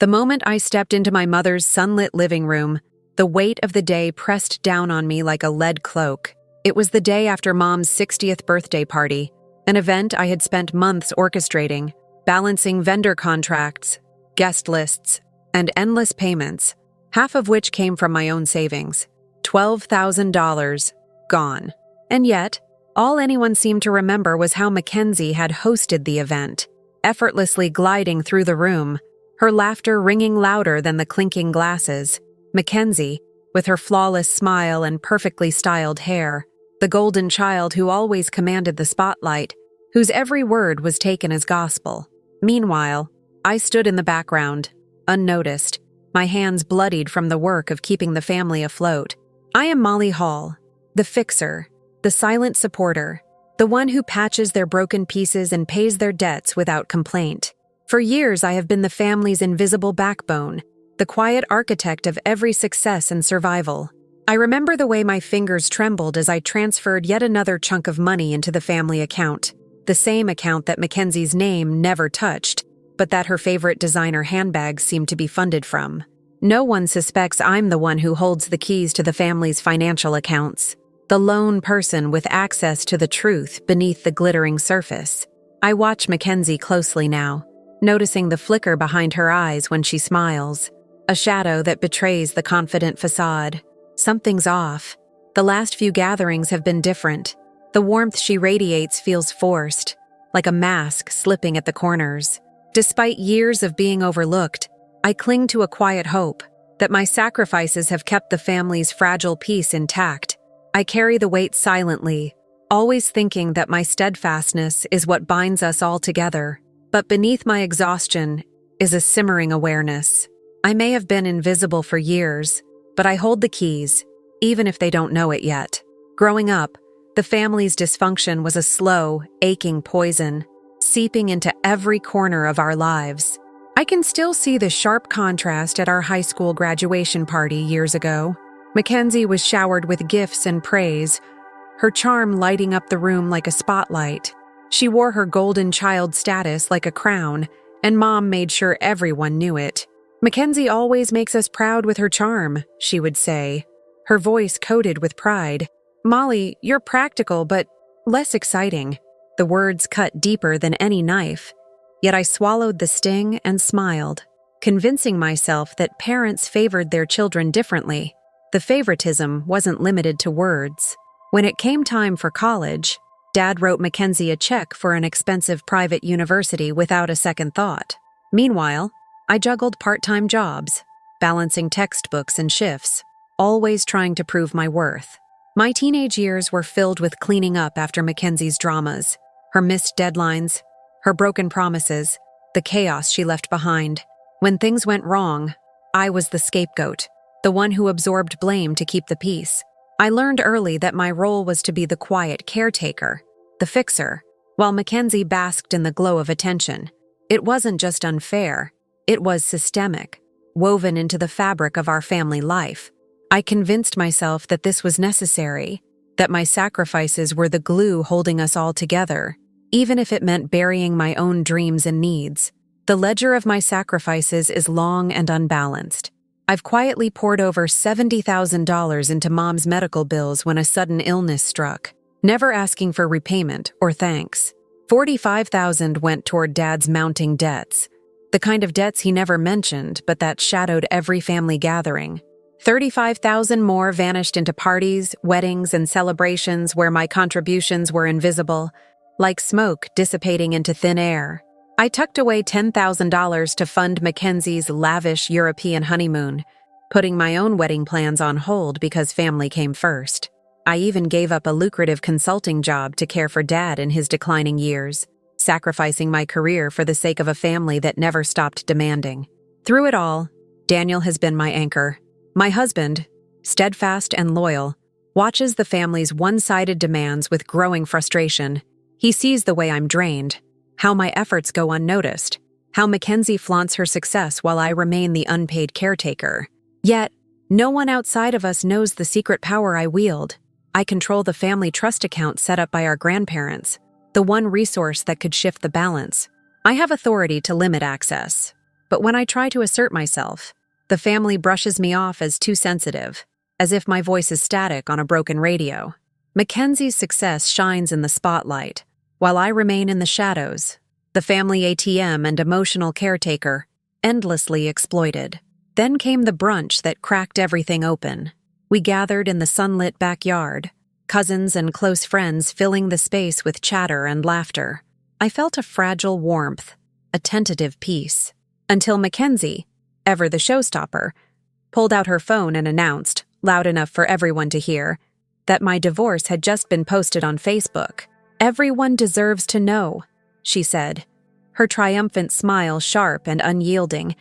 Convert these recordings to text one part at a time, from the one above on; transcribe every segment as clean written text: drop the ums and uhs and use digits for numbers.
The moment I stepped into my mother's sunlit living room, the weight of the day pressed down on me like a lead cloak. It was the day after Mom's 60th birthday party, an event I had spent months orchestrating, balancing vendor contracts, guest lists, and endless payments, half of which came from my own savings. $12,000 gone. And yet, all anyone seemed to remember was how Mackenzie had hosted the event, effortlessly gliding through the room, her laughter ringing louder than the clinking glasses. Mackenzie, with her flawless smile and perfectly styled hair, the golden child who always commanded the spotlight, whose every word was taken as gospel. Meanwhile, I stood in the background, unnoticed, my hands bloodied from the work of keeping the family afloat. I am Molly Hall, the fixer, the silent supporter, the one who patches their broken pieces and pays their debts without complaint. For years, I have been the family's invisible backbone, the quiet architect of every success and survival. I remember the way my fingers trembled as I transferred yet another chunk of money into the family account, the same account that Mackenzie's name never touched, but that her favorite designer handbags seemed to be funded from. No one suspects I'm the one who holds the keys to the family's financial accounts, the lone person with access to the truth beneath the glittering surface. I watch Mackenzie closely now, noticing the flicker behind her eyes when she smiles, a shadow that betrays the confident facade. Something's off. The last few gatherings have been different. The warmth she radiates feels forced, like a mask slipping at the corners. Despite years of being overlooked, I cling to a quiet hope that my sacrifices have kept the family's fragile peace intact. I carry the weight silently, always thinking that my steadfastness is what binds us all together. But beneath my exhaustion is a simmering awareness. I may have been invisible for years, but I hold the keys, even if they don't know it yet. Growing up, the family's dysfunction was a slow, aching poison, seeping into every corner of our lives. I can still see the sharp contrast at our high school graduation party years ago. Mackenzie was showered with gifts and praise, her charm lighting up the room like a spotlight. She wore her golden child status like a crown, and Mom made sure everyone knew it. "Mackenzie always makes us proud with her charm," she would say, her voice coated with pride. "Molly, you're practical but less exciting." The words cut deeper than any knife, yet I swallowed the sting and smiled, convincing myself that parents favored their children differently. The favoritism wasn't limited to words. When it came time for college, Dad wrote Mackenzie a check for an expensive private university without a second thought. Meanwhile, I juggled part-time jobs, balancing textbooks and shifts, always trying to prove my worth. My teenage years were filled with cleaning up after Mackenzie's dramas, her missed deadlines, her broken promises, the chaos she left behind. When things went wrong, I was the scapegoat, the one who absorbed blame to keep the peace. I learned early that my role was to be the quiet caretaker, the fixer, while Mackenzie basked in the glow of attention. It wasn't just unfair, it was systemic, woven into the fabric of our family life. I convinced myself that this was necessary, that my sacrifices were the glue holding us all together, even if it meant burying my own dreams and needs. The ledger of my sacrifices is long and unbalanced. I've quietly poured over $70,000 into Mom's medical bills when a sudden illness struck, never asking for repayment or thanks. $45,000 went toward Dad's mounting debts, the kind of debts he never mentioned but that shadowed every family gathering. $35,000 more vanished into parties, weddings, and celebrations where my contributions were invisible, like smoke dissipating into thin air. I tucked away $10,000 to fund Mackenzie's lavish European honeymoon, putting my own wedding plans on hold because family came first. I even gave up a lucrative consulting job to care for Dad in his declining years, sacrificing my career for the sake of a family that never stopped demanding. Through it all, Daniel has been my anchor. My husband, steadfast and loyal, watches the family's one-sided demands with growing frustration. He sees the way I'm drained, how my efforts go unnoticed, how Mackenzie flaunts her success while I remain the unpaid caretaker. Yet, no one outside of us knows the secret power I wield. I control the family trust account set up by our grandparents, the one resource that could shift the balance. I have authority to limit access, But when I try to assert myself, the family brushes me off as too sensitive, as if my voice is static on a broken radio. Mackenzie's success shines in the spotlight, while I remain in the shadows, the family ATM and emotional caretaker, endlessly exploited. Then came the brunch that cracked everything open. We gathered in the sunlit backyard, cousins and close friends filling the space with chatter and laughter. I felt a fragile warmth, a tentative peace, until Mackenzie, ever the showstopper, pulled out her phone and announced, loud enough for everyone to hear, that my divorce had just been posted on Facebook. "Everyone deserves to know," she said, her triumphant smile sharp and unyielding,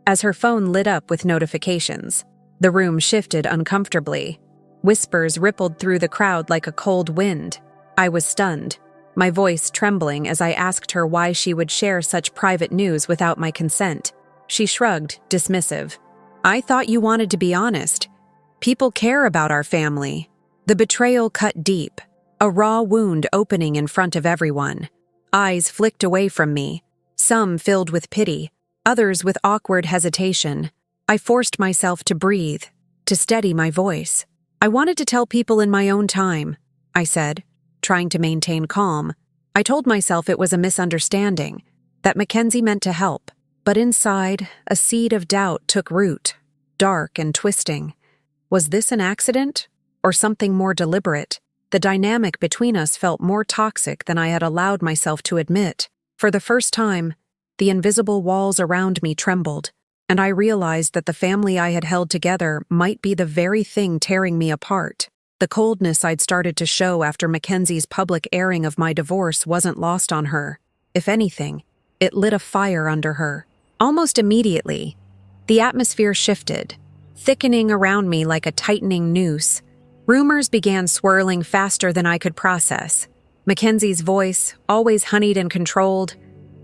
as her phone lit up with notifications. The room shifted uncomfortably. Whispers rippled through the crowd like a cold wind. I was stunned, my voice trembling as I asked her why she would share such private news without my consent. She shrugged, dismissive. "I thought you wanted to be honest. People care about our family." The betrayal cut deep, a raw wound opening in front of everyone. Eyes flicked away from me, some filled with pity, others with awkward hesitation. I forced myself to breathe, to steady my voice. "I wanted to tell people in my own time," I said, trying to maintain calm. I told myself it was a misunderstanding, that Mackenzie meant to help. But inside, a seed of doubt took root, dark and twisting. Was this an accident, or something more deliberate? The dynamic between us felt more toxic than I had allowed myself to admit. For the first time, the invisible walls around me trembled, and I realized that the family I had held together might be the very thing tearing me apart. The coldness I'd started to show after Mackenzie's public airing of my divorce wasn't lost on her. If anything, it lit a fire under her. Almost immediately, the atmosphere shifted, thickening around me like a tightening noose. Rumors began swirling faster than I could process. Mackenzie's voice, always honeyed and controlled,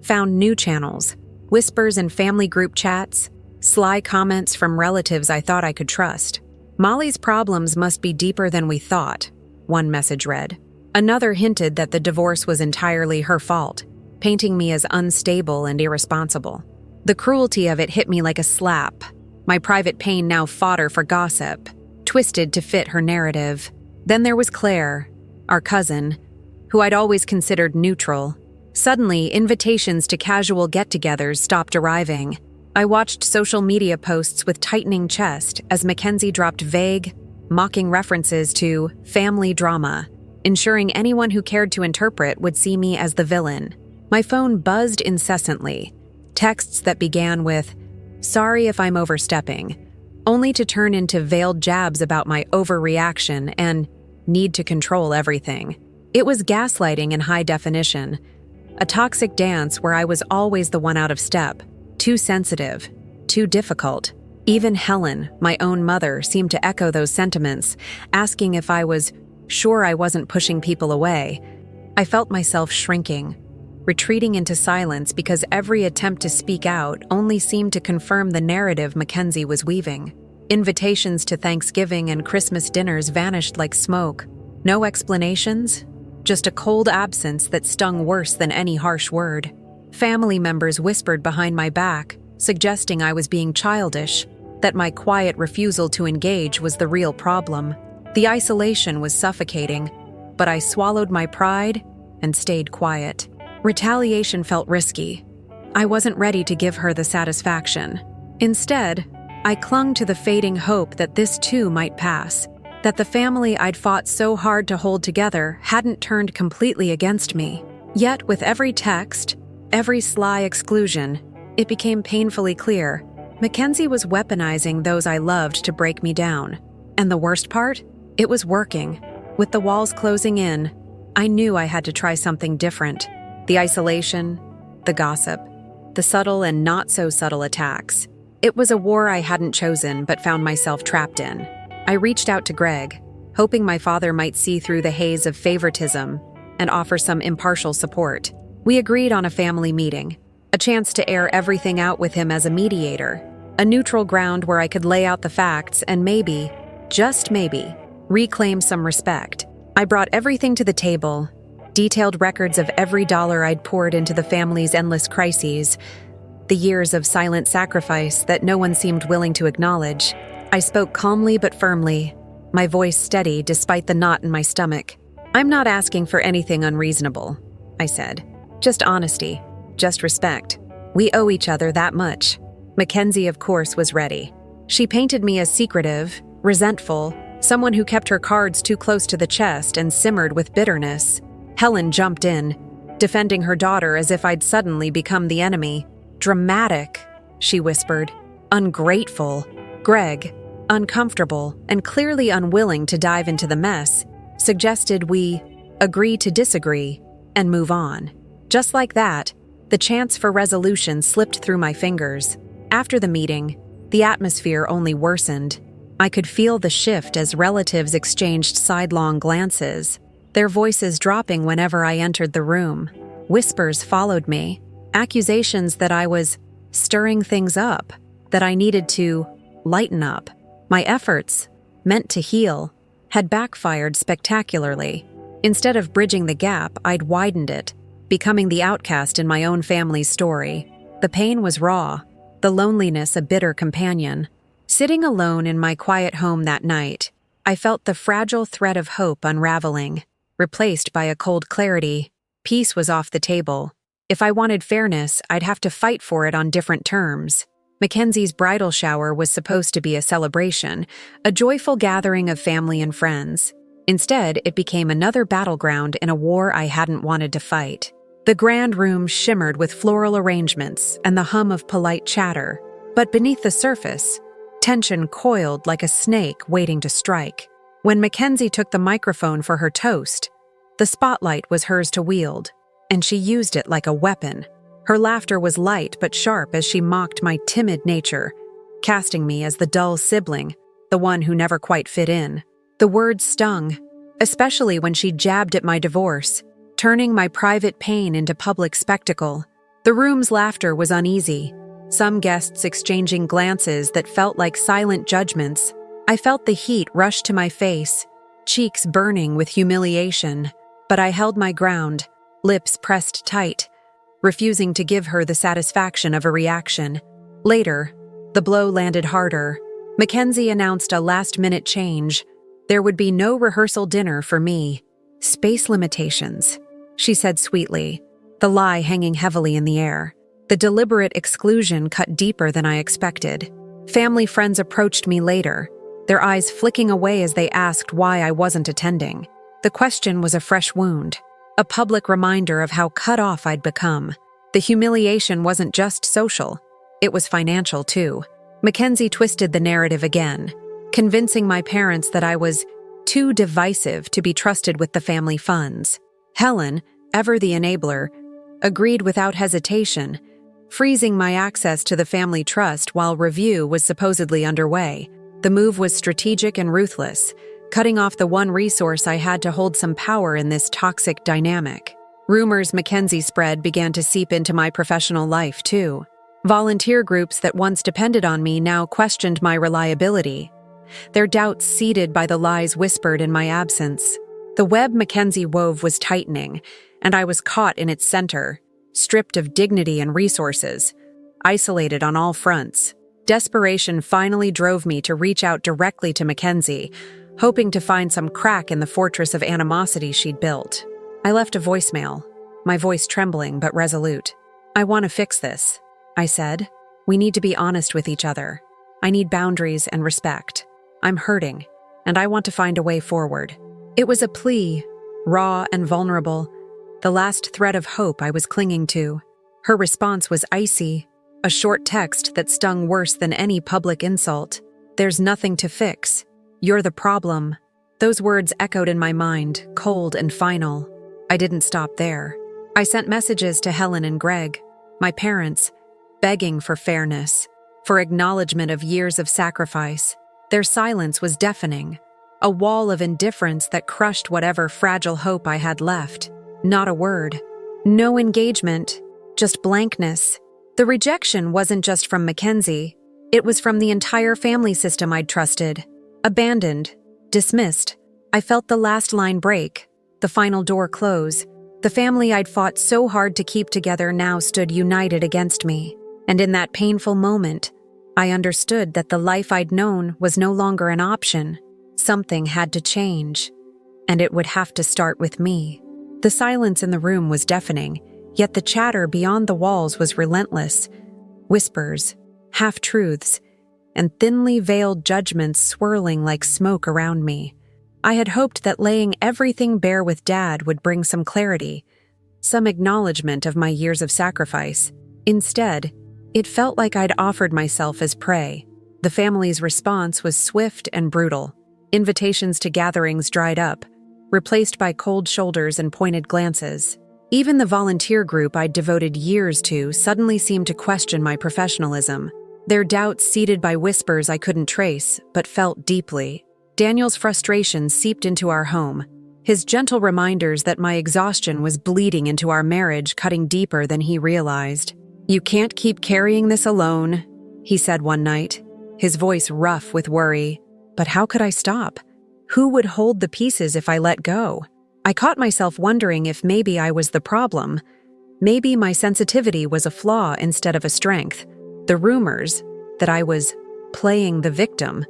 found new channels. Whispers in family group chats, sly comments from relatives I thought I could trust. "Molly's problems must be deeper than we thought," one message read. Another hinted that the divorce was entirely her fault, painting me as unstable and irresponsible. The cruelty of it hit me like a slap, my private pain now fodder for gossip, twisted to fit her narrative. Then there was Claire, our cousin, who I'd always considered neutral. Suddenly, invitations to casual get-togethers stopped arriving. I watched social media posts with tightening chest as Mackenzie dropped vague, mocking references to family drama, ensuring anyone who cared to interpret would see me as the villain. My phone buzzed incessantly, texts that began with, "Sorry if I'm overstepping," only to turn into veiled jabs about my overreaction and need to control everything. It was gaslighting in high definition, a toxic dance where I was always the one out of step, too sensitive, too difficult. Even Helen, my own mother, seemed to echo those sentiments, asking if I was sure I wasn't pushing people away. I felt myself shrinking, retreating into silence because every attempt to speak out only seemed to confirm the narrative Mackenzie was weaving. Invitations to Thanksgiving and Christmas dinners vanished like smoke. No explanations, just a cold absence that stung worse than any harsh word. Family members whispered behind my back, suggesting I was being childish, that my quiet refusal to engage was the real problem. The isolation was suffocating, but I swallowed my pride and stayed quiet. Retaliation felt risky. I wasn't ready to give her the satisfaction. Instead, I clung to the fading hope that this too might pass, that the family I'd fought so hard to hold together hadn't turned completely against me. Yet with every text, every sly exclusion, it became painfully clear Mackenzie was weaponizing those I loved to break me down. And the worst part? It was working. With the walls closing in, I knew I had to try something different. The isolation, the gossip, the subtle and not-so-subtle attacks. It was a war I hadn't chosen but found myself trapped in. I reached out to Greg, hoping my father might see through the haze of favoritism and offer some impartial support. We agreed on a family meeting, a chance to air everything out with him as a mediator, a neutral ground where I could lay out the facts and maybe, just maybe, reclaim some respect. I brought everything to the table, detailed records of every dollar I'd poured into the family's endless crises, the years of silent sacrifice that no one seemed willing to acknowledge. I spoke calmly but firmly, my voice steady despite the knot in my stomach. "I'm not asking for anything unreasonable," I said. "Just honesty, just respect. We owe each other that much." Mackenzie, of course, was ready. She painted me as secretive, resentful, someone who kept her cards too close to the chest and simmered with bitterness. Helen jumped in, defending her daughter as if I'd suddenly become the enemy. "Dramatic," she whispered. "Ungrateful." Greg, uncomfortable and clearly unwilling to dive into the mess, suggested we agree to disagree and move on. Just like that, the chance for resolution slipped through my fingers. After the meeting, the atmosphere only worsened. I could feel the shift as relatives exchanged sidelong glances, their voices dropping whenever I entered the room. Whispers followed me, accusations that I was stirring things up, that I needed to lighten up. My efforts, meant to heal, had backfired spectacularly. Instead of bridging the gap, I'd widened it, becoming the outcast in my own family's story. The pain was raw, the loneliness a bitter companion. Sitting alone in my quiet home that night, I felt the fragile thread of hope unraveling, replaced by a cold clarity. Peace was off the table. If I wanted fairness, I'd have to fight for it on different terms. Mackenzie's bridal shower was supposed to be a celebration, a joyful gathering of family and friends. Instead, it became another battleground in a war I hadn't wanted to fight. The grand room shimmered with floral arrangements and the hum of polite chatter, but beneath the surface, tension coiled like a snake waiting to strike. When Mackenzie took the microphone for her toast, the spotlight was hers to wield, and she used it like a weapon. Her laughter was light but sharp as she mocked my timid nature, casting me as the dull sibling, the one who never quite fit in. The words stung, especially when she jabbed at my divorce, turning my private pain into public spectacle. The room's laughter was uneasy, some guests exchanging glances that felt like silent judgments. I felt the heat rush to my face, cheeks burning with humiliation, but I held my ground, lips pressed tight, refusing to give her the satisfaction of a reaction. Later, the blow landed harder. Mackenzie announced a last-minute change. There would be no rehearsal dinner for me. "Space limitations," she said sweetly, the lie hanging heavily in the air. The deliberate exclusion cut deeper than I expected. Family friends approached me later, their eyes flicking away as they asked why I wasn't attending. The question was a fresh wound, a public reminder of how cut off I'd become. The humiliation wasn't just social, it was financial too. Mackenzie twisted the narrative again, convincing my parents that I was too divisive to be trusted with the family funds. Helen, ever the enabler, agreed without hesitation, freezing my access to the family trust while review was supposedly underway. The move was strategic and ruthless, cutting off the one resource I had to hold some power in this toxic dynamic. Rumors Mackenzie spread began to seep into my professional life, too. Volunteer groups that once depended on me now questioned my reliability, their doubts seeded by the lies whispered in my absence. The web Mackenzie wove was tightening, and I was caught in its center, stripped of dignity and resources, isolated on all fronts. Desperation finally drove me to reach out directly to Mackenzie, hoping to find some crack in the fortress of animosity she'd built. I left a voicemail, my voice trembling but resolute. "I want to fix this," I said. "We need to be honest with each other. I need boundaries and respect. I'm hurting, and I want to find a way forward." It was a plea, raw and vulnerable, the last thread of hope I was clinging to. Her response was icy, a short text that stung worse than any public insult. "There's nothing to fix. You're the problem." Those words echoed in my mind, cold and final. I didn't stop there. I sent messages to Helen and Greg, my parents, begging for fairness, for acknowledgement of years of sacrifice. Their silence was deafening, a wall of indifference that crushed whatever fragile hope I had left. Not a word. No engagement, just blankness. The rejection wasn't just from Mackenzie. It was from the entire family system I'd trusted. Abandoned, dismissed. I felt the last line break, the final door close. The family I'd fought so hard to keep together now stood united against me. And in that painful moment, I understood that the life I'd known was no longer an option. Something had to change, and it would have to start with me. The silence in the room was deafening, yet the chatter beyond the walls was relentless. Whispers, half-truths, and thinly veiled judgments swirling like smoke around me. I had hoped that laying everything bare with Dad would bring some clarity, some acknowledgement of my years of sacrifice. Instead, it felt like I'd offered myself as prey. The family's response was swift and brutal. Invitations to gatherings dried up, replaced by cold shoulders and pointed glances. Even the volunteer group I'd devoted years to suddenly seemed to question my professionalism. Their doubts seeded by whispers I couldn't trace, but felt deeply. Daniel's frustration seeped into our home, his gentle reminders that my exhaustion was bleeding into our marriage, cutting deeper than he realized. "You can't keep carrying this alone," he said one night, his voice rough with worry. But how could I stop? Who would hold the pieces if I let go? I caught myself wondering if maybe I was the problem. Maybe my sensitivity was a flaw instead of a strength. The rumors that I was playing the victim,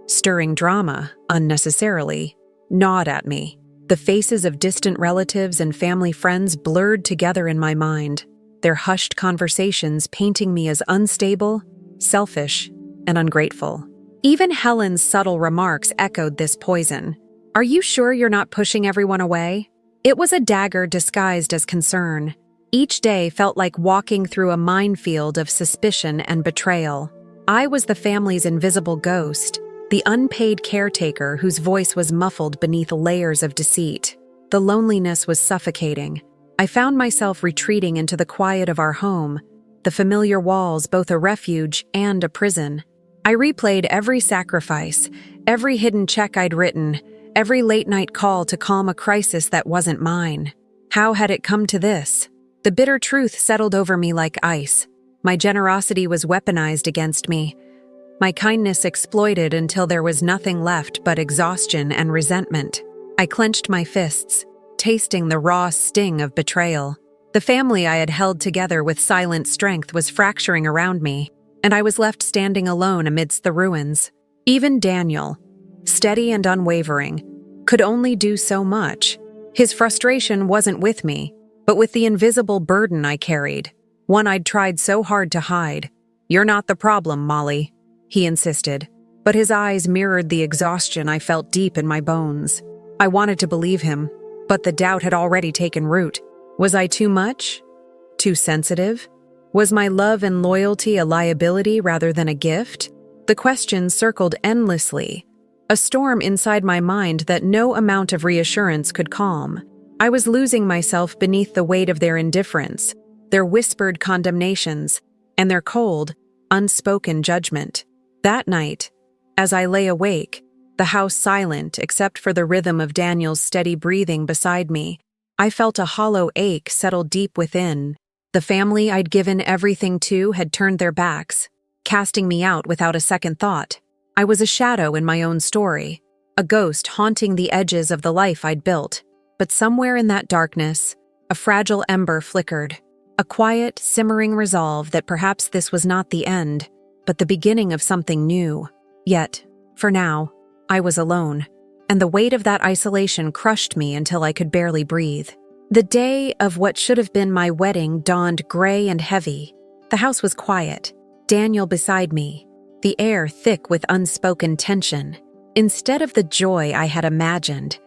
stirring drama unnecessarily, gnawed at me. The faces of distant relatives and family friends blurred together in my mind, their hushed conversations painting me as unstable, selfish, and ungrateful. Even Helen's subtle remarks echoed this poison. "Are you sure you're not pushing everyone away?" It was a dagger disguised as concern. Each day felt like walking through a minefield of suspicion and betrayal. I was the family's invisible ghost, the unpaid caretaker whose voice was muffled beneath layers of deceit. The loneliness was suffocating. I found myself retreating into the quiet of our home, the familiar walls both a refuge and a prison. I replayed every sacrifice, every hidden check I'd written, every late-night call to calm a crisis that wasn't mine. How had it come to this? The bitter truth settled over me like ice. My generosity was weaponized against me. My kindness exploited until there was nothing left but exhaustion and resentment. I clenched my fists, tasting the raw sting of betrayal. The family I had held together with silent strength was fracturing around me, and I was left standing alone amidst the ruins. Even Daniel, steady and unwavering, could only do so much. His frustration wasn't with me, but with the invisible burden I carried, one I'd tried so hard to hide. "You're not the problem, Molly," he insisted, but his eyes mirrored the exhaustion I felt deep in my bones. I wanted to believe him, but the doubt had already taken root. Was I too much? Too sensitive? Was my love and loyalty a liability rather than a gift? The questions circled endlessly, a storm inside my mind that no amount of reassurance could calm. I was losing myself beneath the weight of their indifference, their whispered condemnations, and their cold, unspoken judgment. That night, as I lay awake, the house silent except for the rhythm of Daniel's steady breathing beside me, I felt a hollow ache settle deep within. The family I'd given everything to had turned their backs, casting me out without a second thought. I was a shadow in my own story, a ghost haunting the edges of the life I'd built. But somewhere in that darkness, a fragile ember flickered, a quiet, simmering resolve that perhaps this was not the end, but the beginning of something new. Yet, for now, I was alone, and the weight of that isolation crushed me until I could barely breathe. The day of what should have been my wedding dawned gray and heavy. The house was quiet, Daniel beside me, the air thick with unspoken tension. Instead of the joy I had imagined,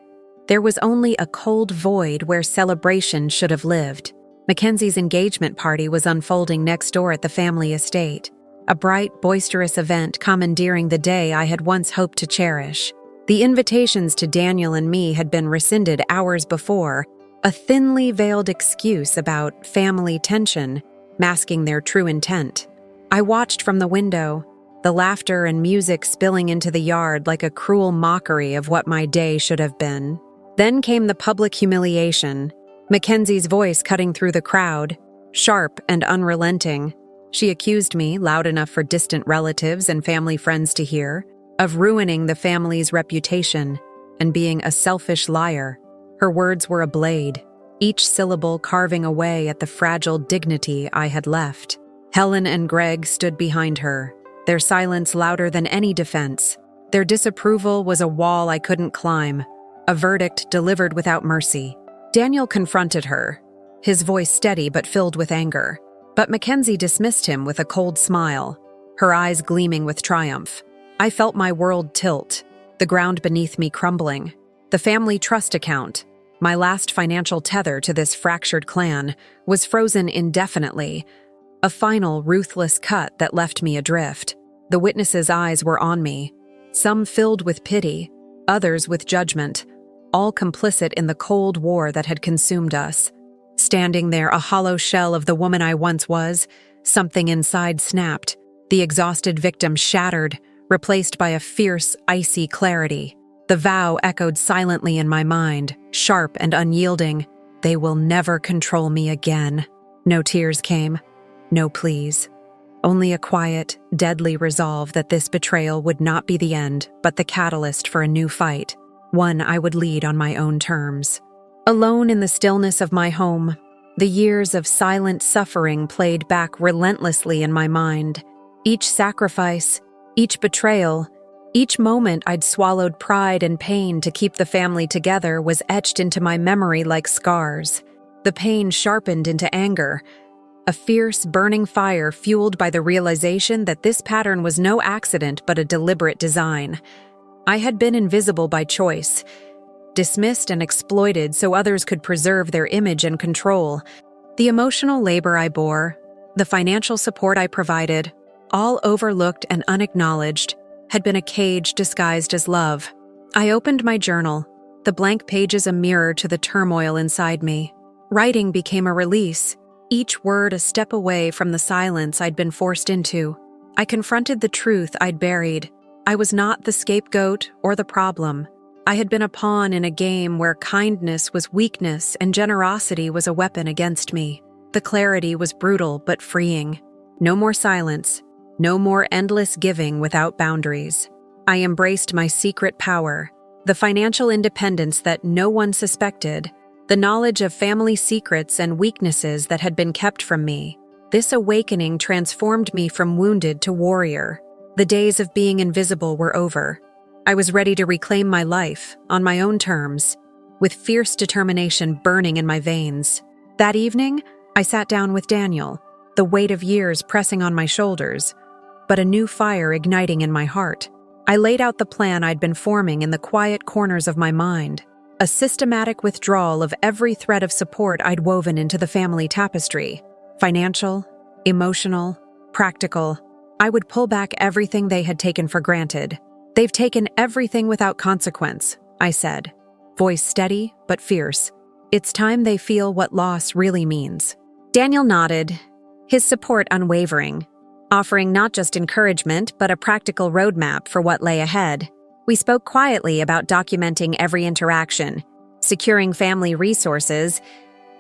there was only a cold void where celebration should have lived. Mackenzie's engagement party was unfolding next door at the family estate, a bright, boisterous event commandeering the day I had once hoped to cherish. The invitations to Daniel and me had been rescinded hours before, a thinly veiled excuse about family tension, masking their true intent. I watched from the window, the laughter and music spilling into the yard like a cruel mockery of what my day should have been. Then came the public humiliation, Mackenzie's voice cutting through the crowd, sharp and unrelenting. She accused me, loud enough for distant relatives and family friends to hear, of ruining the family's reputation and being a selfish liar. Her words were a blade, each syllable carving away at the fragile dignity I had left. Helen and Greg stood behind her, their silence louder than any defense. Their disapproval was a wall I couldn't climb, a verdict delivered without mercy. Daniel confronted her, his voice steady but filled with anger. But Mackenzie dismissed him with a cold smile, her eyes gleaming with triumph. I felt my world tilt, the ground beneath me crumbling. The family trust account, my last financial tether to this fractured clan, was frozen indefinitely, a final, ruthless cut that left me adrift. The witnesses' eyes were on me, some filled with pity, others with judgment, all complicit in the cold war that had consumed us. Standing there, a hollow shell of the woman I once was, something inside snapped, the exhausted victim shattered, replaced by a fierce, icy clarity. The vow echoed silently in my mind, sharp and unyielding. They will never control me again. No tears came, no pleas. Only a quiet, deadly resolve that this betrayal would not be the end, but the catalyst for a new fight, one I would lead on my own terms. Alone in the stillness of my home, the years of silent suffering played back relentlessly in my mind. Each sacrifice, each betrayal, each moment I'd swallowed pride and pain to keep the family together was etched into my memory like scars. The pain sharpened into anger, a fierce, burning fire fueled by the realization that this pattern was no accident but a deliberate design. I had been invisible by choice, dismissed and exploited so others could preserve their image and control. The emotional labor I bore, the financial support I provided, all overlooked and unacknowledged, had been a cage disguised as love. I opened my journal, the blank pages a mirror to the turmoil inside me. Writing became a release, each word a step away from the silence I'd been forced into. I confronted the truth I'd buried. I was not the scapegoat or the problem. I had been a pawn in a game where kindness was weakness and generosity was a weapon against me. The clarity was brutal but freeing. No more silence, no more endless giving without boundaries. I embraced my secret power, the financial independence that no one suspected, the knowledge of family secrets and weaknesses that had been kept from me. This awakening transformed me from wounded to warrior. The days of being invisible were over. I was ready to reclaim my life, on my own terms, with fierce determination burning in my veins. That evening, I sat down with Daniel, the weight of years pressing on my shoulders, but a new fire igniting in my heart. I laid out the plan I'd been forming in the quiet corners of my mind, a systematic withdrawal of every thread of support I'd woven into the family tapestry. Financial, emotional, practical. I would pull back everything they had taken for granted. They've taken everything without consequence, I said, voice steady but fierce. It's time they feel what loss really means. Daniel nodded, his support unwavering, offering not just encouragement but a practical roadmap for what lay ahead. We spoke quietly about documenting every interaction, securing family resources,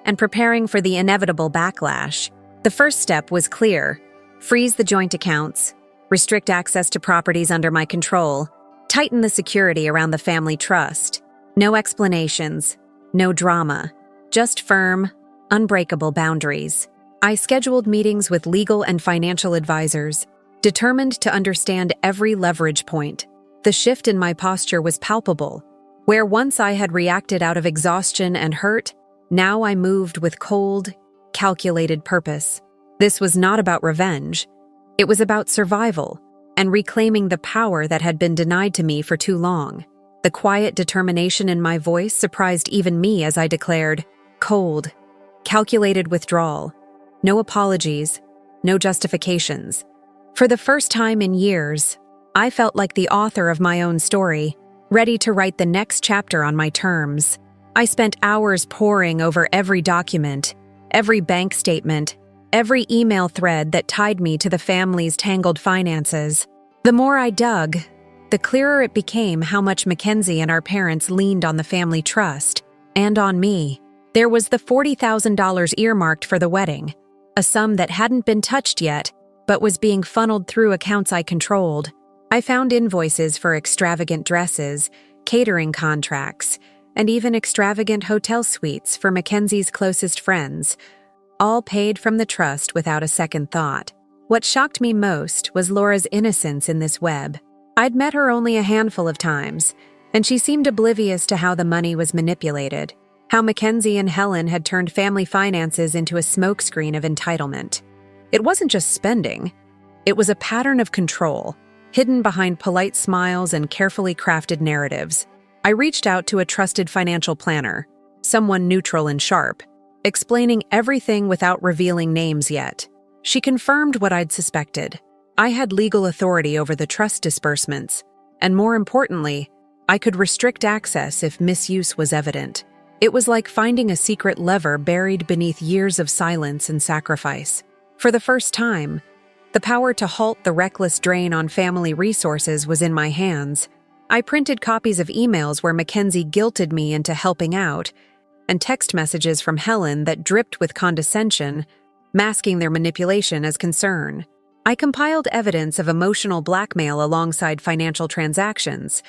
and preparing for the inevitable backlash. The first step was clear: freeze the joint accounts, restrict access to properties under my control, tighten the security around the family trust. No explanations, no drama, just firm, unbreakable boundaries. I scheduled meetings with legal and financial advisors, determined to understand every leverage point. The shift in my posture was palpable. Where once I had reacted out of exhaustion and hurt, now I moved with cold, calculated purpose. This was not about revenge. It was about survival and reclaiming the power that had been denied to me for too long. The quiet determination in my voice surprised even me as I declared, cold, calculated withdrawal. No apologies, no justifications. For the first time in years, I felt like the author of my own story, ready to write the next chapter on my terms. I spent hours poring over every document, every bank statement, every email thread that tied me to the family's tangled finances. The more I dug, the clearer it became how much Mackenzie and our parents leaned on the family trust, and on me. There was the $40,000 earmarked for the wedding, a sum that hadn't been touched yet, but was being funneled through accounts I controlled. I found invoices for extravagant dresses, catering contracts, and even extravagant hotel suites for Mackenzie's closest friends, all paid from the trust without a second thought. What shocked me most was Laura's innocence in this web. I'd met her only a handful of times, and she seemed oblivious to how the money was manipulated, how Mackenzie and Helen had turned family finances into a smokescreen of entitlement. It wasn't just spending. It was a pattern of control, hidden behind polite smiles and carefully crafted narratives. I reached out to a trusted financial planner, someone neutral and sharp, explaining everything without revealing names yet. She confirmed what I'd suspected. I had legal authority over the trust disbursements, and more importantly, I could restrict access if misuse was evident. It was like finding a secret lever buried beneath years of silence and sacrifice. For the first time, the power to halt the reckless drain on family resources was in my hands. I printed copies of emails where Mackenzie guilted me into helping out, and text messages from Helen that dripped with condescension, masking their manipulation as concern. I compiled evidence of emotional blackmail alongside financial transactions,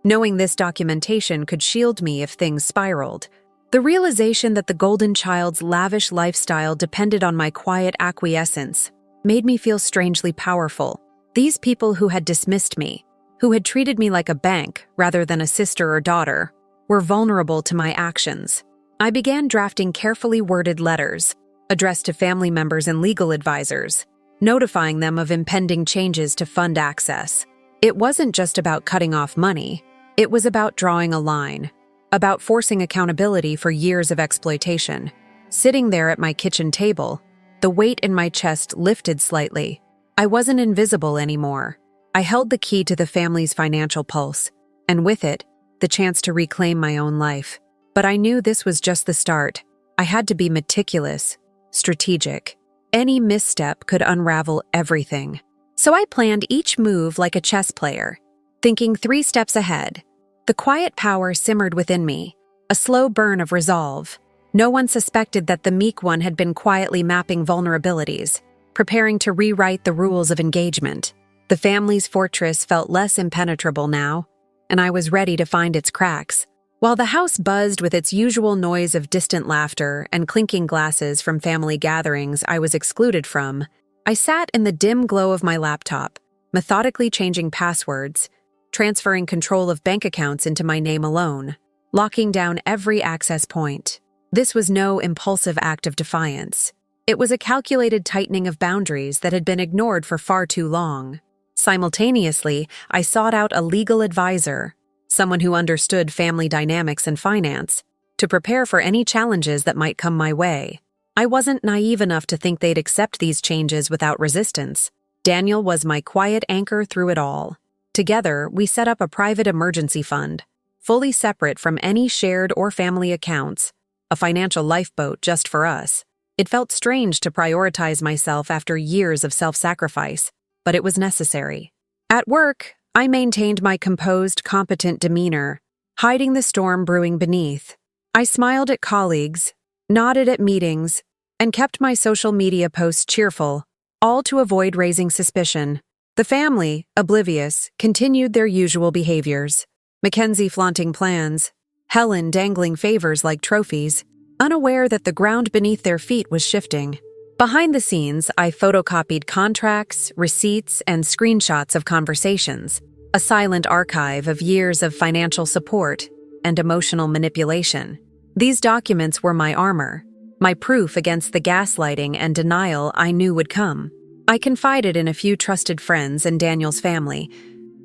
knowing this documentation could shield me if things spiraled. The realization that the golden child's lavish lifestyle depended on my quiet acquiescence made me feel strangely powerful. These people who had dismissed me, who had treated me like a bank rather than a sister or daughter, were vulnerable to my actions. I began drafting carefully worded letters, addressed to family members and legal advisors, notifying them of impending changes to fund access. It wasn't just about cutting off money. It was about drawing a line, about forcing accountability for years of exploitation. Sitting there at my kitchen table, the weight in my chest lifted slightly. I wasn't invisible anymore. I held the key to the family's financial pulse, and with it, the chance to reclaim my own life. But I knew this was just the start. I had to be meticulous, strategic. Any misstep could unravel everything. So I planned each move like a chess player, thinking 3 steps ahead. The quiet power simmered within me, a slow burn of resolve. No one suspected that the meek one had been quietly mapping vulnerabilities, preparing to rewrite the rules of engagement. The family's fortress felt less impenetrable now, and I was ready to find its cracks. While the house buzzed with its usual noise of distant laughter and clinking glasses from family gatherings I was excluded from, I sat in the dim glow of my laptop, methodically changing passwords, transferring control of bank accounts into my name alone, locking down every access point. This was no impulsive act of defiance. It was a calculated tightening of boundaries that had been ignored for far too long. Simultaneously, I sought out a legal advisor, someone who understood family dynamics and finance, to prepare for any challenges that might come my way. I wasn't naive enough to think they'd accept these changes without resistance. Daniel was my quiet anchor through it all. Together, we set up a private emergency fund, fully separate from any shared or family accounts, a financial lifeboat just for us. It felt strange to prioritize myself after years of self-sacrifice, but it was necessary. At work, I maintained my composed, competent demeanor, hiding the storm brewing beneath. I smiled at colleagues, nodded at meetings, and kept my social media posts cheerful, all to avoid raising suspicion. The family, oblivious, continued their usual behaviors. Mackenzie flaunting plans, Helen dangling favors like trophies, unaware that the ground beneath their feet was shifting. Behind the scenes, I photocopied contracts, receipts, and screenshots of conversations, a silent archive of years of financial support and emotional manipulation. These documents were my armor, my proof against the gaslighting and denial I knew would come. I confided in a few trusted friends and Daniel's family,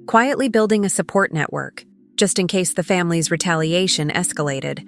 quietly building a support network, just in case the family's retaliation escalated.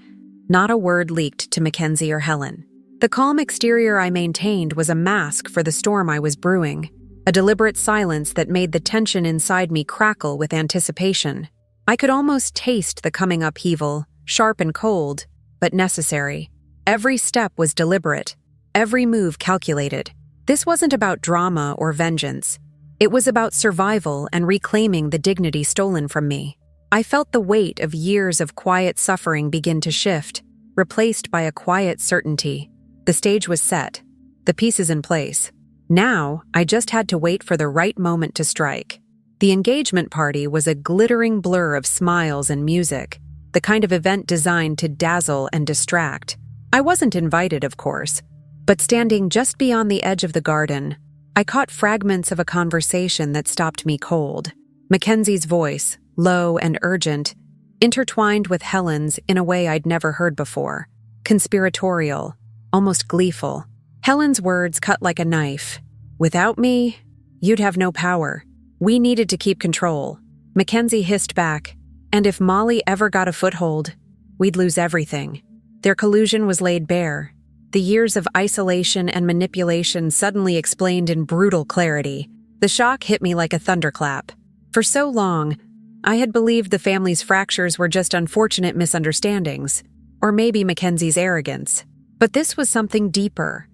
Not a word leaked to Mackenzie or Helen. The calm exterior I maintained was a mask for the storm I was brewing, a deliberate silence that made the tension inside me crackle with anticipation. I could almost taste the coming upheaval, sharp and cold, but necessary. Every step was deliberate, every move calculated. This wasn't about drama or vengeance. It was about survival and reclaiming the dignity stolen from me. I felt the weight of years of quiet suffering begin to shift, replaced by a quiet certainty. The stage was set, the pieces in place. Now, I just had to wait for the right moment to strike. The engagement party was a glittering blur of smiles and music, the kind of event designed to dazzle and distract. I wasn't invited, of course, but standing just beyond the edge of the garden, I caught fragments of a conversation that stopped me cold. Mackenzie's voice, low and urgent, intertwined with Helen's in a way I'd never heard before. Conspiratorial, almost gleeful. Helen's words cut like a knife. "Without me, you'd have no power. We needed to keep control." Mackenzie hissed back, "And if Molly ever got a foothold, we'd lose everything." Their collusion was laid bare. The years of isolation and manipulation suddenly explained in brutal clarity. The shock hit me like a thunderclap. For so long, I had believed the family's fractures were just unfortunate misunderstandings, or maybe Mackenzie's arrogance. But this was something deeper.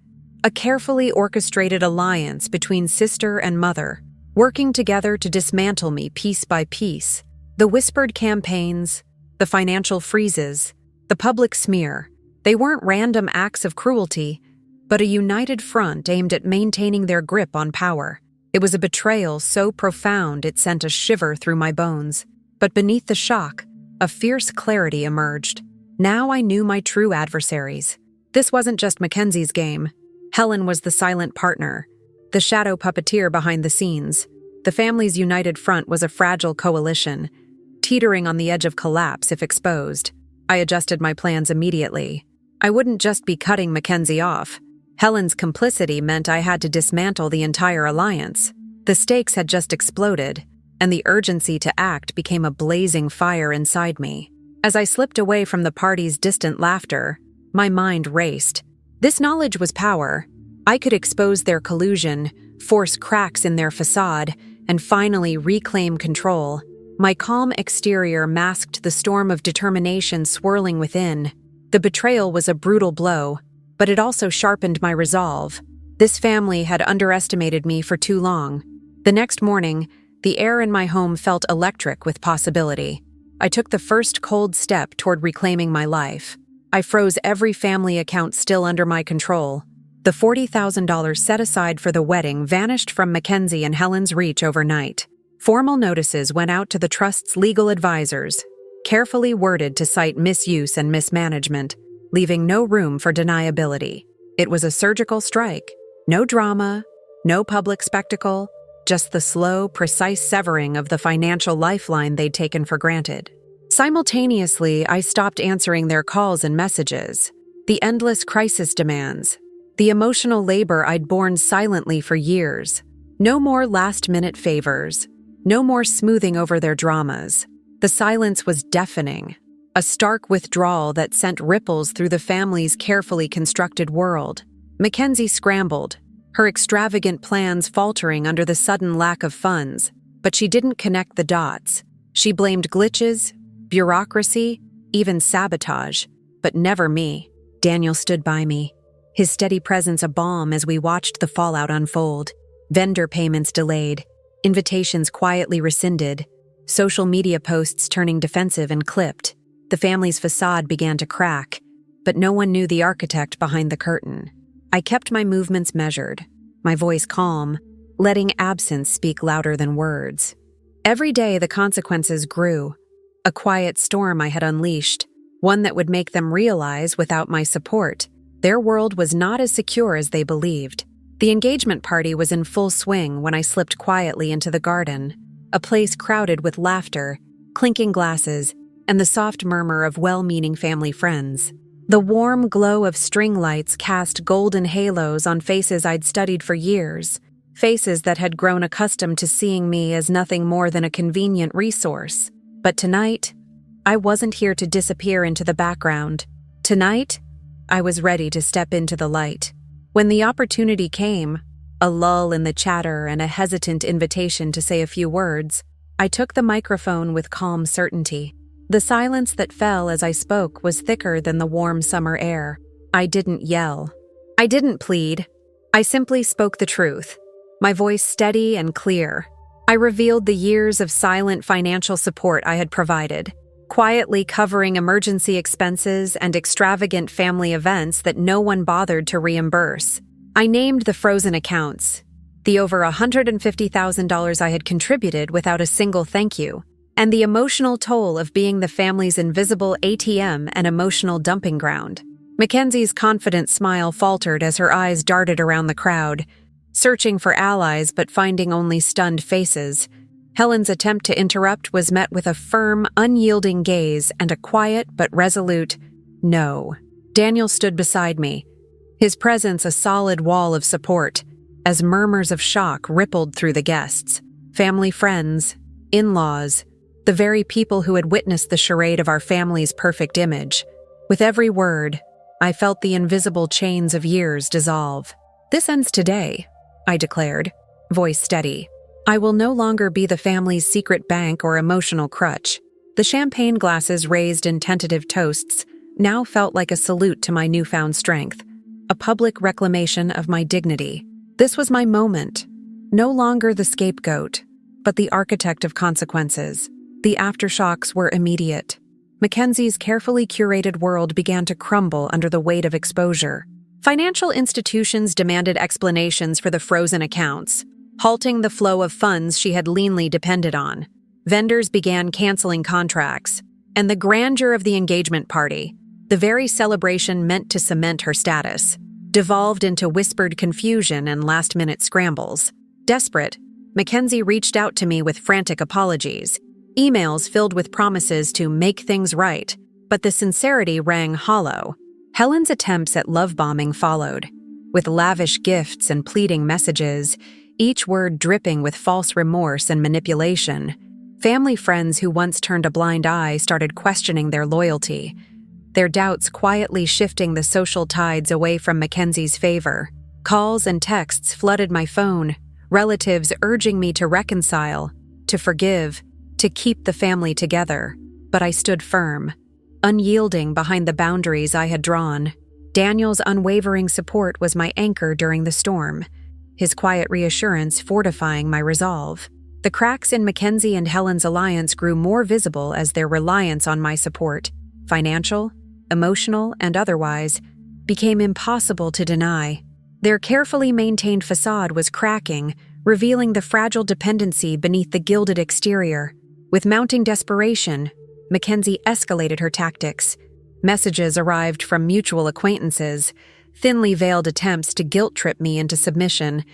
A carefully orchestrated alliance between sister and mother, working together to dismantle me piece by piece. The whispered campaigns, the financial freezes, the public smear, they weren't random acts of cruelty, but a united front aimed at maintaining their grip on power. It was a betrayal so profound it sent a shiver through my bones. But beneath the shock, a fierce clarity emerged. Now I knew my true adversaries. This wasn't just Mackenzie's game. Helen was the silent partner, the shadow puppeteer behind the scenes. The family's united front was a fragile coalition, teetering on the edge of collapse if exposed. I adjusted my plans immediately. I wouldn't just be cutting Mackenzie off. Helen's complicity meant I had to dismantle the entire alliance. The stakes had just exploded, and the urgency to act became a blazing fire inside me. As I slipped away from the party's distant laughter, my mind raced. This knowledge was power. I could expose their collusion, force cracks in their facade, and finally reclaim control. My calm exterior masked the storm of determination swirling within. The betrayal was a brutal blow, but it also sharpened my resolve. This family had underestimated me for too long. The next morning, the air in my home felt electric with possibility. I took the first cold step toward reclaiming my life. I froze every family account still under my control. The $40,000 set aside for the wedding vanished from Mackenzie and Helen's reach overnight. Formal notices went out to the trust's legal advisors, carefully worded to cite misuse and mismanagement, leaving no room for deniability. It was a surgical strike. No drama, no public spectacle, just the slow, precise severing of the financial lifeline they'd taken for granted. Simultaneously, I stopped answering their calls and messages. The endless crisis demands, the emotional labor I'd borne silently for years. No more last-minute favors, no more smoothing over their dramas. The silence was deafening, a stark withdrawal that sent ripples through the family's carefully constructed world. Mackenzie scrambled, her extravagant plans faltering under the sudden lack of funds, but she didn't connect the dots. She blamed glitches, bureaucracy, even sabotage, but never me. Daniel stood by me, his steady presence a balm as we watched the fallout unfold. Vendor payments delayed, invitations quietly rescinded, social media posts turning defensive and clipped. The family's facade began to crack, but no one knew the architect behind the curtain. I kept my movements measured, my voice calm, letting absence speak louder than words. Every day the consequences grew, a quiet storm I had unleashed, one that would make them realize, without my support, their world was not as secure as they believed. The engagement party was in full swing when I slipped quietly into the garden, a place crowded with laughter, clinking glasses, and the soft murmur of well-meaning family friends. The warm glow of string lights cast golden halos on faces I'd studied for years, faces that had grown accustomed to seeing me as nothing more than a convenient resource. But tonight, I wasn't here to disappear into the background. Tonight, I was ready to step into the light. When the opportunity came, a lull in the chatter and a hesitant invitation to say a few words, I took the microphone with calm certainty. The silence that fell as I spoke was thicker than the warm summer air. I didn't yell. I didn't plead. I simply spoke the truth, my voice steady and clear. I revealed the years of silent financial support I had provided, quietly covering emergency expenses and extravagant family events that no one bothered to reimburse. I named the frozen accounts, the over $150,000 I had contributed without a single thank you, and the emotional toll of being the family's invisible ATM and emotional dumping ground. Mackenzie's confident smile faltered as her eyes darted around the crowd. searching for allies but finding only stunned faces. Helen's attempt to interrupt was met with a firm, unyielding gaze and a quiet but resolute no. Daniel stood beside me, his presence a solid wall of support, as murmurs of shock rippled through the guests. Family friends, in-laws, the very people who had witnessed the charade of our family's perfect image. With every word, I felt the invisible chains of years dissolve. "This ends today," I declared, voice steady. "I will no longer be the family's secret bank or emotional crutch." The champagne glasses raised in tentative toasts now felt like a salute to my newfound strength, a public reclamation of my dignity. This was my moment, no longer the scapegoat, but the architect of consequences. The aftershocks were immediate. Mackenzie's carefully curated world began to crumble under the weight of exposure. Financial institutions demanded explanations for the frozen accounts, halting the flow of funds she had leanly depended on. Vendors began canceling contracts, and the grandeur of the engagement party, the very celebration meant to cement her status, devolved into whispered confusion and last-minute scrambles. Desperate, Mackenzie reached out to me with frantic apologies, emails filled with promises to make things right, but the sincerity rang hollow. Helen's attempts at love bombing followed, with lavish gifts and pleading messages, each word dripping with false remorse and manipulation. Family friends who once turned a blind eye started questioning their loyalty, their doubts quietly shifting the social tides away from Mackenzie's favor. Calls and texts flooded my phone, relatives urging me to reconcile, to forgive, to keep the family together. But I stood firm, unyielding behind the boundaries I had drawn. Daniel's unwavering support was my anchor during the storm, his quiet reassurance fortifying my resolve. The cracks in Mackenzie and Helen's alliance grew more visible as their reliance on my support, financial, emotional, and otherwise, became impossible to deny. Their carefully maintained facade was cracking, revealing the fragile dependency beneath the gilded exterior. With mounting desperation, Mackenzie escalated her tactics. Messages arrived from mutual acquaintances, thinly veiled attempts to guilt-trip me into submission,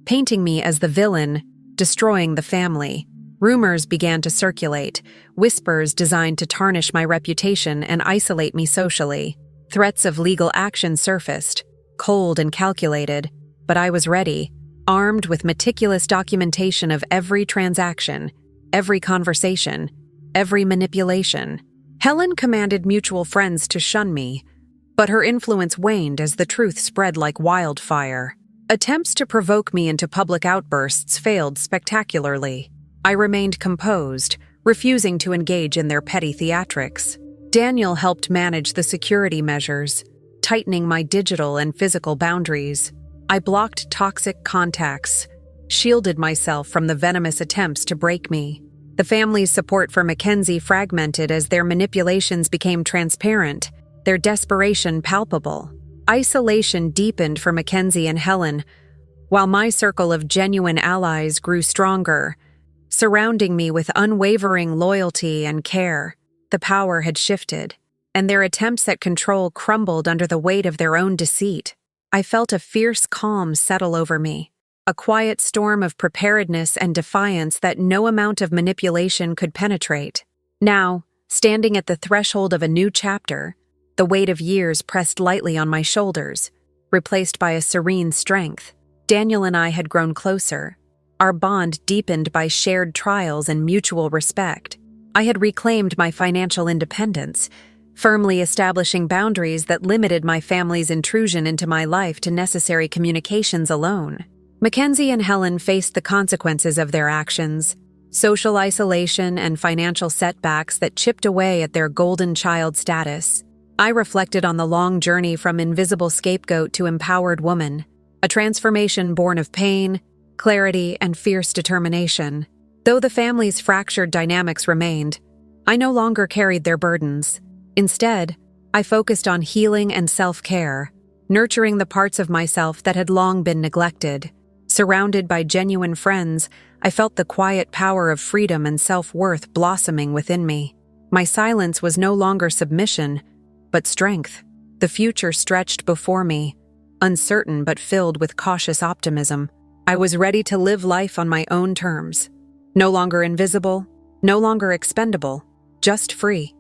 painting me as the villain, destroying the family. Rumors began to circulate, whispers designed to tarnish my reputation and isolate me socially. Threats of legal action surfaced, cold and calculated, but I was ready, armed with meticulous documentation of every transaction, every conversation, every manipulation. Helen commanded mutual friends to shun me, but her influence waned as the truth spread like wildfire. Attempts to provoke me into public outbursts failed spectacularly. I remained composed, refusing to engage in their petty theatrics. Daniel helped manage the security measures, tightening my digital and physical boundaries. I blocked toxic contacts, shielded myself from the venomous attempts to break me. The family's support for Mackenzie fragmented as their manipulations became transparent, their desperation palpable. Isolation deepened for Mackenzie and Helen, while my circle of genuine allies grew stronger, surrounding me with unwavering loyalty and care. The power had shifted, and their attempts at control crumbled under the weight of their own deceit. I felt a fierce calm settle over me, a quiet storm of preparedness and defiance that no amount of manipulation could penetrate. Now, standing at the threshold of a new chapter, the weight of years pressed lightly on my shoulders, replaced by a serene strength. Daniel and I had grown closer, our bond deepened by shared trials and mutual respect. I had reclaimed my financial independence, firmly establishing boundaries that limited my family's intrusion into my life to necessary communications alone. Mackenzie and Helen faced the consequences of their actions, social isolation and financial setbacks that chipped away at their golden child status. I reflected on the long journey from invisible scapegoat to empowered woman, a transformation born of pain, clarity, and fierce determination. Though the family's fractured dynamics remained, I no longer carried their burdens. Instead, I focused on healing and self-care, nurturing the parts of myself that had long been neglected. Surrounded by genuine friends, I felt the quiet power of freedom and self-worth blossoming within me. My silence was no longer submission, but strength. The future stretched before me, uncertain but filled with cautious optimism. I was ready to live life on my own terms. No longer invisible, no longer expendable, just free.